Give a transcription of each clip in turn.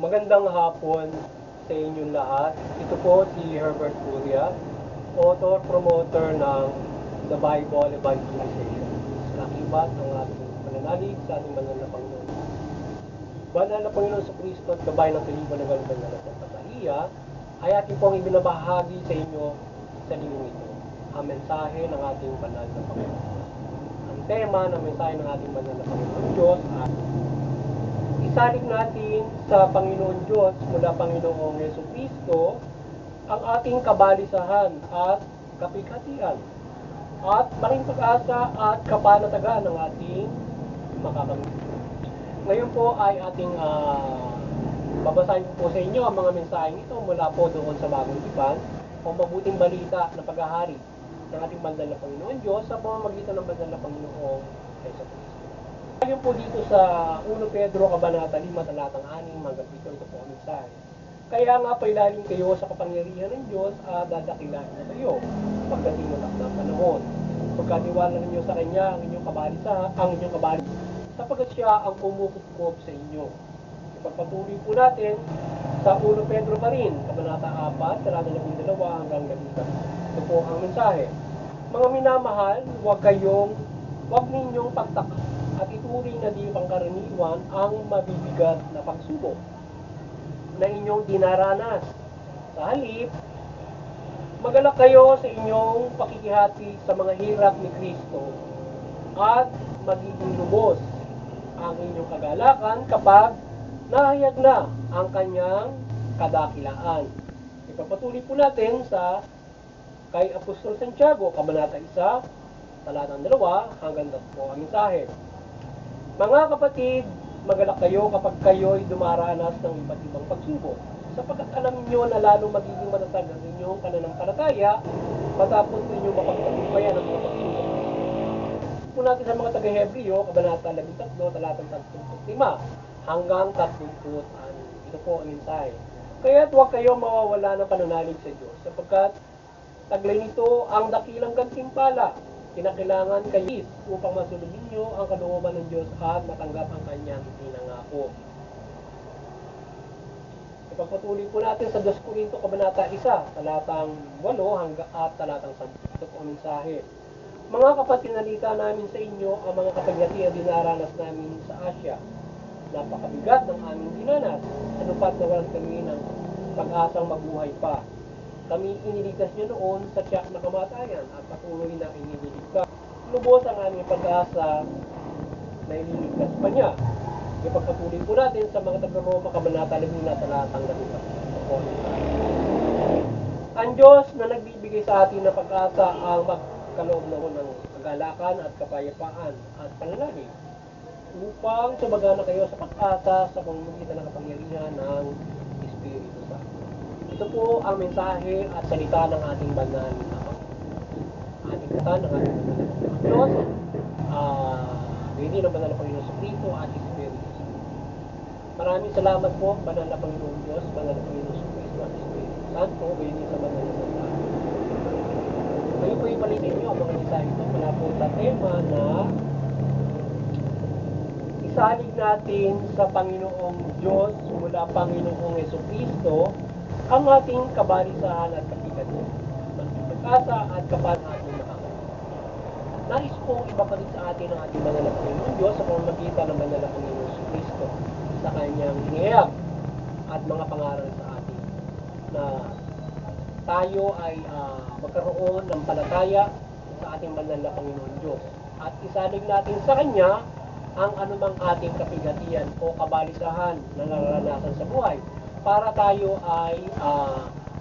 Magandang hapon sa inyong lahat. Ito po si Herbert Curia, author, promoter ng The Bible Evangelization. Nakibat ang ating pananalig sa ating banal na Panginoon. Banal na Panginoon sa Kristo at gabay ng kaliban ng galiban na Santa Maria ay ating pong ibinabahagi sa inyo sa linggo ito. Ang mensahe ng ating banal na Panginoon. Ang tema ng mensahe ng ating banal na Panginoon Diyos ay isalig natin sa Panginoon Diyos mula Panginoong Jesucristo ang ating kabalisahan at kapighatian at maring pag-asa at kapanatagan ng ating makakamit. Ngayon po ay ating babasahin po sa inyo ang mga mensaheng ito mula po doon sa Bagong Tipan o mabuting balita na paghahari ng ating banal na Panginoon Diyos sa pamamagitan ng banal na Panginoong Jesucristo. Ngayon po dito sa 1 Pedro Kabanata 5 talatang 6 hanggang 7 ito po ang mensahe. Kaya nga pailalim kayo sa kapangyarihan ng Diyos at dadakilain na kayo pagdating ng takdang panahon. Pagkatiwala ninyo sa Kanya ang inyong kabalis, sapagkat siya ang kumukup sa inyo. Ipagpatuloy po natin sa 1 Pedro pa rin, Kabanata 4, talata 12 hanggang 13. Ito po ang mensahe. Mga minamahal, huwag ninyong pagtakot at ituring na di pangkaraniwan ang mabibigat na pagsubok na inyong dinaranas. Sa halip, magalak kayo sa inyong pakikihati sa mga hirap ni Kristo at magiging lubos ang inyong kagalakan kapag nahayag na ang kanyang kadakilaan. Ipapatuloy po natin sa kay Apostol Santiago, Kabanata 1, talatang 2 hanggang 3 ang mensahe. Mga kapatid, magalak kayo kapag kayo'y dumaranas ng iba't ibang pagsubok, sapagkat alam niyo na lalong magiging matatag ang inyong pananampalataya matapos ninyo mapagtagumpayan ang mga pagsubok. Po natin sa mga taga-Hebreo, Kabanata 13, talatang 35 hanggang 36. Ito po ang mensahe. Kaya't huwag kayo mawawala ng pananalig sa Diyos, sapagkat taglay nito ang dakilang gantimpala. Kinakailangan kayo upang masunod ninyo ang kalooban ng Diyos at matanggap ang kanyang pinangako. Ipagpatuloy po natin sa 2 Korinto Kabanata 1, talatang 8 hanggang at talatang 10. Ito po ang mensahe. Mga kapatid, nalita namin sa inyo ang mga kapagyatian dinaranas namin sa Asya. Napakabigat ng aming dinanas. Anupat na walang kami ng pag-asang mabuhay pa. Kami iniligtas niyo noon sa tiyak na kamatayan at patuloy na iniligtas. Lubos ang aming pag-asa na ililigtas pa niya. Ipagpatuloy po natin sa mga taga-Roma, Kabanata 15, talatang 14. Ang Diyos na nagbibigay sa atin ng pag-asa ang magkaloob ng kagalakan at kapayapaan at panalangin upang sumagana kayo sa pag-asa sa pamamagitan ng kapangyarihan ng Espiritu Santo. Ito po ang mensahe at salita ng ating banal na ating kata ng ating banal na Diyos, hindi ng banal na Panginoon sa Kristo at Espiritu Santo. Maraming salamat po, banal na Panginoon Diyos, banal na Panginoon sa Kristo at Espiritu Santo, hindi sa banal na salita. Ngayon po ipalitin niyo ang mga mensahe ito mula po sa tema na isalig natin sa Panginoong Diyos mula Panginoong Jesucristo ang ating kabalisahan at kapighatian, pag-asa at kapal ng ating makakamit. Nais pong ibapalit sa atin ang ating banal na Panginoon Diyos sa pamamagitan ng banal na Panginoon Jesucristo sa kanyang inihayag at mga pangaral sa atin na tayo ay magkaroon ng palataya sa ating banal na Panginoon Diyos at isalig natin sa Kanya ang anumang ating kapighatian o kabalisahan na nararanasan sa buhay para tayo ay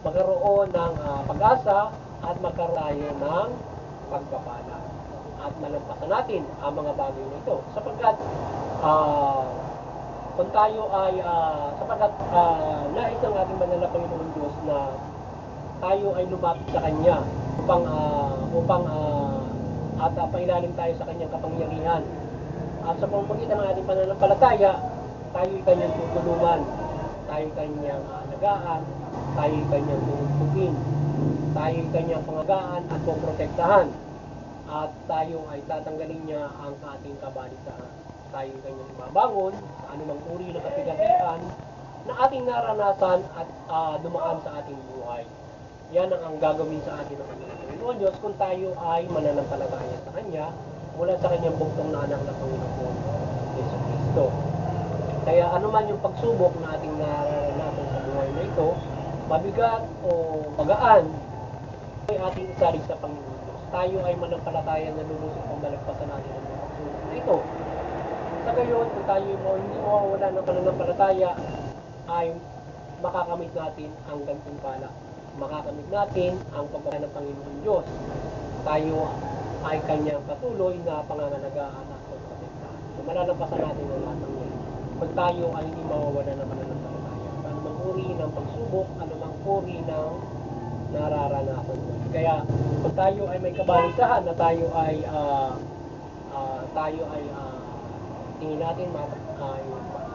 magkaroon ng pag-asa at magkaroon tayo ng pagpapala at malampasan natin ang mga bagay na ito sapagkat kung tayo ay nais ng ating banal na Panginoon Diyos na tayo ay lumapit sa Kanya upang pailalim tayo sa Kanyang kapangyarihan at sa pamamagitan ng ating pananampalataya tayo ay Kanyang tutulungan, tayo kanyang alagaan, tayo kanyang tutugin, tayo kanyang pangagaan at poprotektahan, at tayo ay tatanggalin niya ang ating kabalitaan. Tayo kanyang ibabangon sa anumang uri ng kapighatian na ating naranasan at dumaan sa ating buhay. Yan ang gagawin sa atin ng kanyang Panginoon Diyos kung tayo ay mananampalataya sa Kanya mula sa Kanyang bugtong na anak na Panginoon, Yesu Cristo. Kaya anuman yung pagsubok na ating nararanasan sa buhay na ito, mabigat o magaan, ay ating isalig sa Panginoon Diyos. Tayo ay manampalataya na lulusong pamalagpasan natin ang mga pagsubok na ito. Sa gayon, kung tayo hindi mawawala ng pananampalataya, ay makakamit natin ang gantimpala. Makakamit natin ang pagpapala ng Panginoon Diyos. Tayo ay kanyang patuloy na pangangalagaan at pagpapaligtahan. So, malalampasan natin ang lahat ng yan. Pag tayo ay hindi mawawala ng pananampalataya, anumang uri ng pagsubok, anumang uri ng nararanasan mo. Kaya, kung tayo ay may kabalisahan na tayo ay tingin natin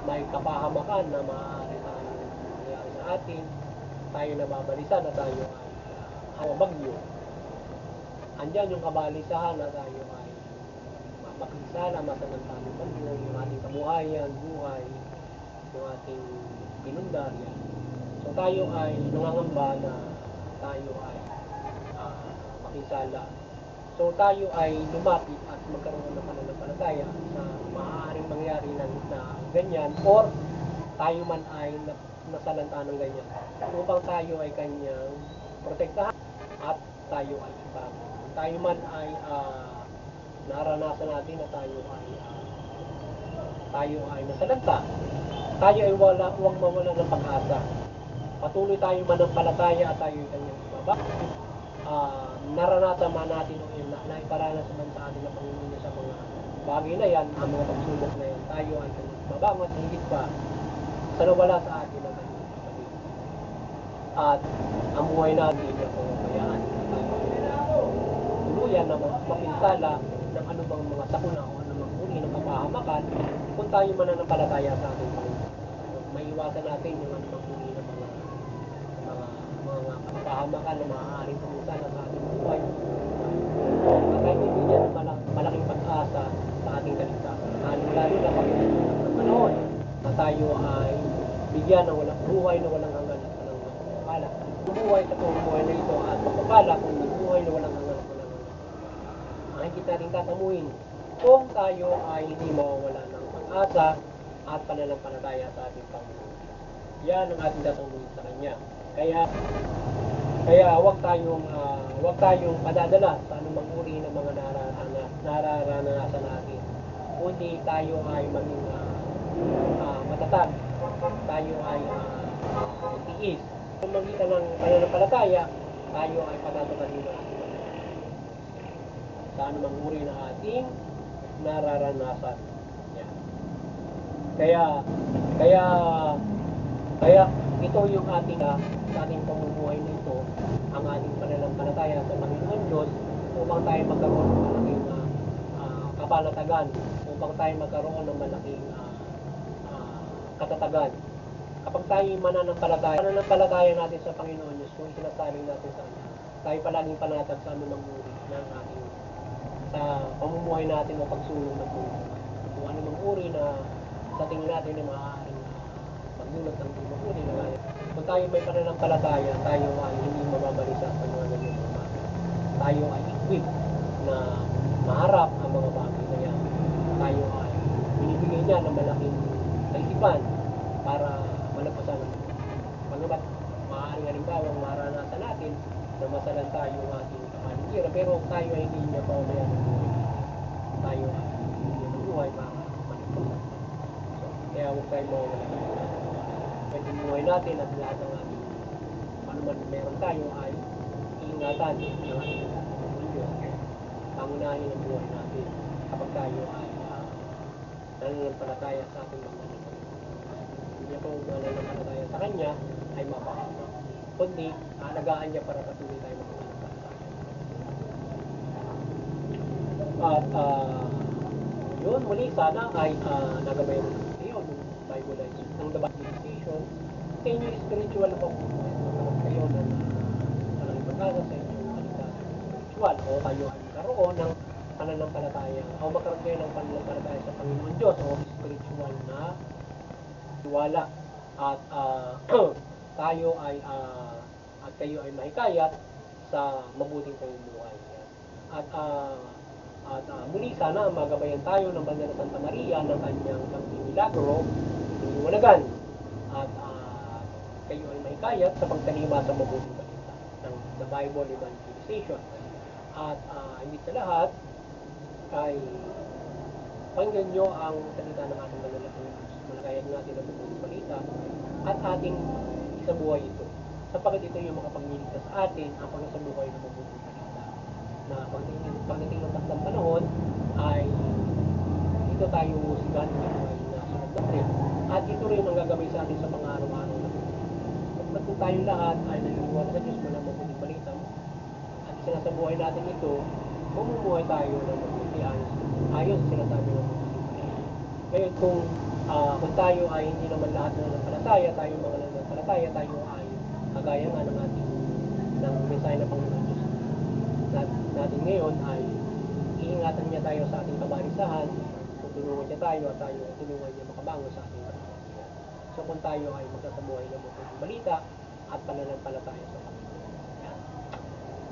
may kapahamakan na maaari nangyari sa atin, tayo nababalisa na tayo ay bagyo. Andyan yung kabalisahan na tayo ay mapinsala, masamantala bagyo, yung ating kabuhayan, buhay, yung ating pinundarya. So tayo ay nangangamba na tayo ay mapinsala. So tayo ay lumapit at magkaroon ng pananampalataya sa maaaring mangyari na ganyan, or tayo man ay nasalanta ng ganyan, upang tayo ay kanyang protektahan at tayo ay ipag. Tayo man ay naranasan natin na tayo ay nasalanta, tayo ay huwag mawala ng pag-asa. Patuloy tayo manampalataya at tayo ay kanyang ibaba. Naranasan man natin o naiparanas man sa atin ng Panginoon sa mga bagay na yan, ang mga pagsubok na yan, tayo ay kanyang mabangat, higit pa sa nawala sa atin ang kanyang kapatid. At ang buhay natin hindi ako kayaan. Tuluyan na mapinsala ng anumang mga sakuna o anumang uri ng kapahamakan kung tayo mananampalataya sa ating Panginoon. May iwasan natin yung anumang uri ng mga kapahamakan na maaaring pumusala sa ating buhay. At tayo bibigyan ng malaking pag-asa sa ating kaligtasan. Lalo na pag ng panahon na tayo ay bigyan ng walang buhay na walang hanggan at walang pagpapala. Buhay sa buhay na ito at pagpapala kung buhay na walang hanggan at walang hanggan. Ang higit natin tatamuhin kung tayo ay hindi mawawala ng pag-asa at pananampalataya sa ating Panginoon. Yan ang ating tatanungin sa Kanya. Kaya huwag tayong padadala sa anumang uri ng mga nararanasan natin. Kundi tayo ay maging matatag. Tayo ay tiis. Kung magitan ng pananampalataya, tayo ay patatagalin ng ating sa anumang uri ng ating nararanasan. Yan. Kaya ito yung sa ating pamumuhay nito, ang ating pananampalataya sa Panginoon Diyos, upang tayo magkaroon ng malaking kapanatagan, upang tayo magkaroon ng malaking katatagan. Kapag tayo mananampalataya natin sa Panginoon Diyos, kung isinasaling natin sa Kanya, tayo palaging panatag sa anumang uri ng ating sa pamumuhay natin o pagsulong ng buhay. Kung anumang uri na sa tingin natin ay maaaring magdulot ng anumang uri na gaya. Kung tayo may pananampalataya, tayo ay hindi mababalisa sa mga ganyan mga bagay. Tayo ay equipped na maharap ang mga bagay na yan. Tayo ay binibigay niya ng malaking kaisipan para malagpasan ng pagkabat. Maaaring halimbawa maranasan natin na masalanta yung ating kapaligiran, pero tayo ay hindi niya paumayan ng buhay. Tayo ay hindi niya ng buhay para malagpasan. So, kaya huwag tayo mawawala ng buhay. Pwede buhay natin at lahat ng ating panuman meron tayo ay iingatan ng ating Diyos. Pangunahin ang buhay natin kapag tayo ay nananampalataya sa ating Panginoon. Hindi po mananampalataya sa Kanya ay mapahama. Kundi, alagaan niya para patuloy tayo mananampalataya. At yun, muli sana ay nagabay rin kayo ng Bible ng The Bible Station sa inyong spiritual na pamumuhay. Magkaroon kayo ng malaking pag-asa sa inyong kaligtasan spiritual, o kayo ay magkaroon ng pananampalataya o magkaroon kayo ng pananampalataya sa Panginoon Diyos o spiritual na tiwala at tayo ay at kayo ay mahikayat sa mabuting pamumuhay. Muli sana magabayan tayo ng Banal na Santa Maria ng kanyang pagmimilagro, iniwalagan, at kayo ay mahikayat sa pagtalima sa mabuting balita ng The Bible Evangelization. At higit sa lahat ay pakinggan nyo ang salita ng ating Banal na Diyos. Malagayan natin ang mabuting balita at ating isabuhay ito. Sapagkat ito yung makapagmiligtas sa atin ang pagsasabuhay ng mabuting balita. Na pagdating ng takdang panahon ay dito tayo sigan ng ay nasunod na rin. At ito rin ang gagawin sa atin sa mga araw-araw na ito. At kung tayong lahat ay naniniwala sa Diyos mo ng mabuting balita at sinasabuhay natin ito, mamumuhay tayo ng mabuti ayon sa sinasabi ng mabuting balita. Ngayon kung tayo ay hindi naman lahat ng nanampalataya, tayo mga nanampalataya, tayo ay kagaya nga ng ating ng mensahe ng Panginoon Diyos natin ngayon ay iingatan niya tayo sa ating kabalisahan, tutulungan niya tayo at tayo tulungan niya makabangon sa ating kapatiran. So kung tayo ay magsasabuhay ng mabuting balita at pananampalataya sa Panginoon.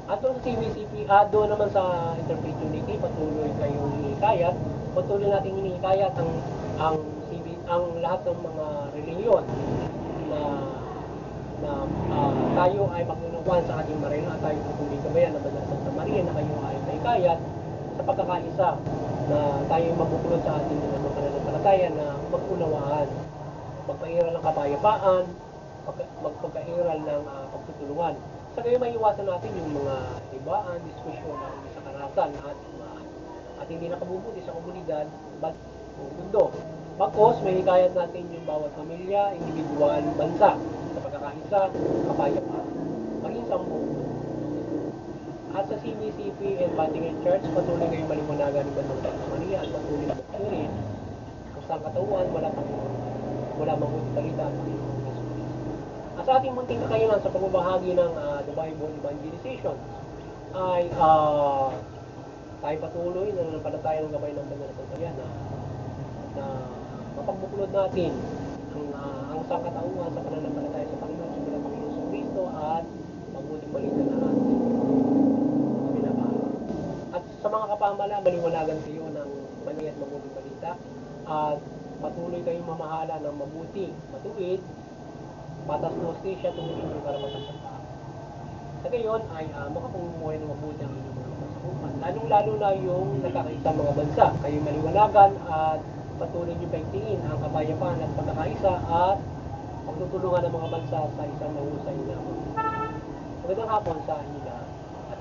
At doon sa CBCP, doon naman sa Interfaith Unity, patuloy kayong hinihikayat, patuloy natin hinihikayat ang lahat ng mga reliyon na tayo ay magnunukuan sa ating marino at tayo patuloy kabayan ng Banal na Santa Maria na kayo ay mahikayat sa pagkakaisa na tayo mabukulod sa ating mga pananampalataya na magkunawaan, magpairal ng kapayapaan, magpagkairal ng pagtutulungan. Sa kayo may iwasan natin yung mga ibaan, diskusyon na hindi sa karatan at hindi nakabubuti sa komunidad, mundo. Bagkos, may hikayat natin yung bawat pamilya, individual, bansa, sa pagkakaisa, kapayapaan, maging sa buong mundo. At sa CBCP and Vatican Church, patuloy kayong maliwanagan ng Banal na Santa Maria at patuloy na magpurin kung saan katauhan, wala mabuting balita ang Panginoon Yesus Cristo. At sa ating munting kakayanan sa pagbabahagi ng The Bible Evangelization ay tayo patuloy na nanampalataya ng gabay ng Banal na Santa Maria na mapagbuklod natin ang sangkatauhan sa pananampalataya sa Panginoon sa Panginoon Yesus Cristo at mabuting balita na ating binabahagi. At sa mga kapamala, maliwanagan kayo ng mali at mabuting balita at patuloy kayong mamahala ng mabuti, matuwid, patas na hustisya tungkol inyong karapatan sa tao. Sa gayon ay makapamumuhay ng mabuti ang inyong mga kasakupan. Lalong-lalo na yung nagkakaisa mga bansa. Kayo maliwanagan at patuloy nyo paigtingin ang kapayapaan at pagkakaisa at pagtutulungan ng mga bansa sa isang mahusay na pagtutulungan. Magandang hapon sa inyo lahat at